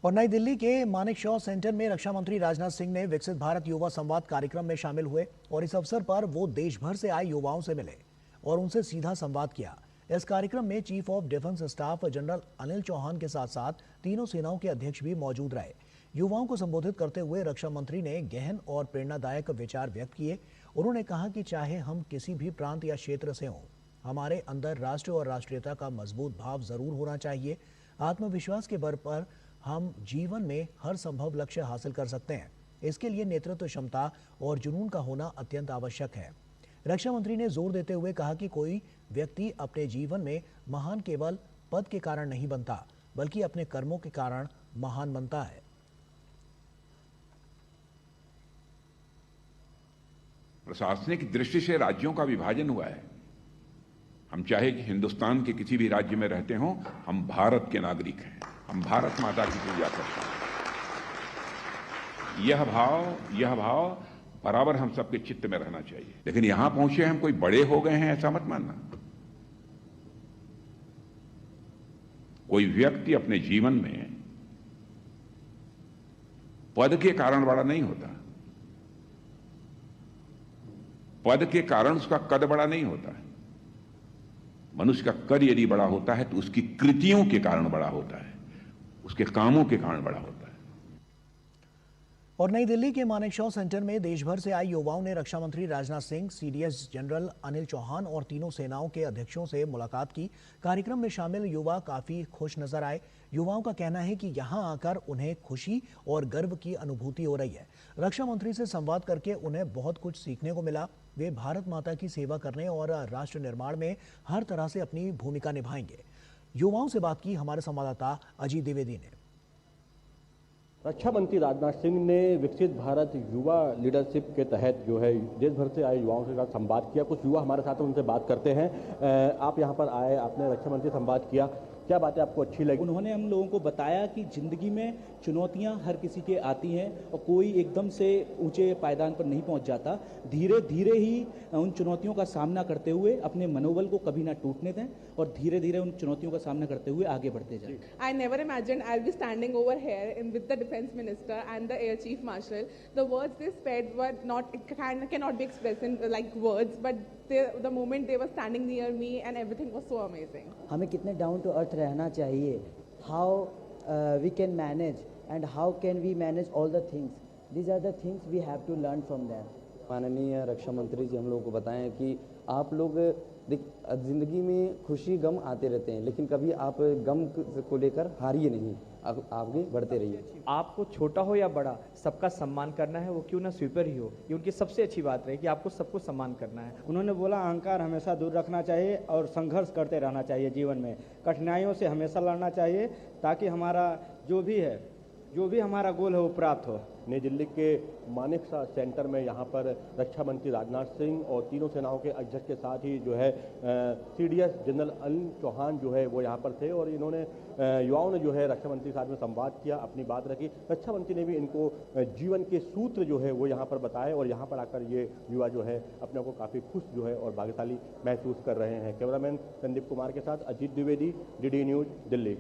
और नई दिल्ली के मानेकशॉ सेंटर में रक्षा मंत्री राजनाथ सिंह ने विकसित भारत युवा संवाद कार्यक्रम में शामिल हुए और इस अवसर पर वो देश भर से आए युवाओं से मिले और उनसे सीधा संवाद किया। इस कार्यक्रम में chief of defence staff general Anil Chauhan के साथ साथ तीनों सेनाओं के अध्यक्ष भी मौजूद रहे। युवाओं को संबोधित करते हुए रक्षा मंत्री ने गहन और प्रेरणादायक विचार व्यक्त किए। उन्होंने कहा कि चाहे हम किसी भी प्रांत या क्षेत्र से हों, हमारे अंदर राष्ट्र और राष्ट्रीयता का मजबूत भाव जरूर होना चाहिए। आत्मविश्वास के बल पर हम जीवन में हर संभव लक्ष्य हासिल कर सकते हैं। इसके लिए नेतृत्व क्षमता और जुनून का होना अत्यंत आवश्यक है। रक्षा मंत्री ने जोर देते हुए कहा कि कोई व्यक्ति अपने जीवन में महान केवल पद के कारण नहीं बनता, बल्कि अपने कर्मों के कारण महान बनता है। प्रशासनिक दृष्टि से राज्यों का विभाजन हुआ है। हम चाहे कि हिंदुस्तान के किसी भी राज्य में रहते हों, हम भारत के नागरिक हैं, हम भारत माता की पूजा करते हैं। यह भाव बराबर हम सबके चित्त में रहना चाहिए। लेकिन यहां पहुंचे हम कोई बड़े हो गए हैं ऐसा मत मानना। कोई व्यक्ति अपने जीवन में पद के कारण बड़ा नहीं होता, पद के कारण उसका कद बड़ा नहीं होता है। मनुष्य का कद यदि बड़ा होता है तो उसकी कृतियों के कारण बड़ा होता है, उसके कामों के कारण बड़ा होता है। और नई दिल्ली के मानेकशॉ सेंटर में देश भर से आए युवाओं ने रक्षा मंत्री राजनाथ सिंह, सीडीएस जनरल अनिल चौहान और तीनों सेनाओं के अध्यक्षों से मुलाकात की। कार्यक्रम में शामिल युवा काफी खुश नजर आए। युवाओं का कहना है कि यहां आकर उन्हें खुशी और गर्व की अनुभूति हो रही है। रक्षा मंत्री से संवाद करके उन्हें बहुत कुछ सीखने को मिला। वे भारत माता की सेवा करने और राष्ट्र निर्माण में हर तरह से अपनी भूमिका निभाएंगे। युवाओं से बात की हमारे संवाददाता अजीत द्विवेदी ने। रक्षा मंत्री राजनाथ सिंह ने विकसित भारत युवा लीडरशिप के तहत जो है देश भर से आए युवाओं के साथ संवाद किया। कुछ युवा हमारे साथ हैं, उनसे बात करते हैं। आप यहाँ पर आए, आपने रक्षा मंत्री से संवाद किया, क्या बातें आपको अच्छी लगी? उन्होंने हम लोगों को बताया कि जिंदगी में चुनौतियां हर किसी के आती हैं और कोई एकदम से ऊंचे पायदान पर नहीं पहुंच जाता। धीरे धीरे ही उन चुनौतियों का सामना करते हुए अपने मनोबल को कभी ना टूटने दें और धीरे धीरे उन चुनौतियों का सामना करते हुए आगे बढ़ते जाएं। I never imagined I'll be standing over here with the defense minister and the air chief marshal. The words they said were cannot be expressed in like words, but the moment they were standing near me and everything was so amazing. हमें कितने down to earth रहना चाहिए, how we can manage and how can we manage all the things, these are the things we have to learn from them. माननीय रक्षा मंत्री जी हम लोगों को बताएं कि आप लोग जिंदगी में खुशी गम आते रहते हैं, लेकिन कभी आप गम को लेकर हारिए नहीं, आगे बढ़ते रहिए। आपको छोटा हो या बड़ा सबका सम्मान करना है, वो क्यों ना स्वीपर ही हो। ये उनकी सबसे अच्छी बात रही कि आपको सबको सम्मान करना है। उन्होंने बोला अहंकार हमेशा दूर रखना चाहिए और संघर्ष करते रहना चाहिए। जीवन में कठिनाइयों से हमेशा लड़ना चाहिए ताकि हमारा जो भी हमारा गोल है वो प्राप्त हो। नई दिल्ली के मानेकशॉ सेंटर में यहाँ पर रक्षा मंत्री राजनाथ सिंह और तीनों सेनाओं के अध्यक्ष के साथ ही जो है सीडीएस जनरल अनिल चौहान जो है वो यहाँ पर थे और इन्होंने युवाओं ने जो है रक्षा मंत्री के साथ में संवाद किया, अपनी बात रखी। रक्षा मंत्री ने भी इनको जीवन के सूत्र जो है वो यहाँ पर बताए और यहाँ पर आकर ये युवा जो है अपने आप को काफ़ी खुश जो है और भाग्यशाली महसूस कर रहे हैं। कैमरामैन संदीप कुमार के साथ अजीत द्विवेदी, DD न्यूज़, दिल्ली।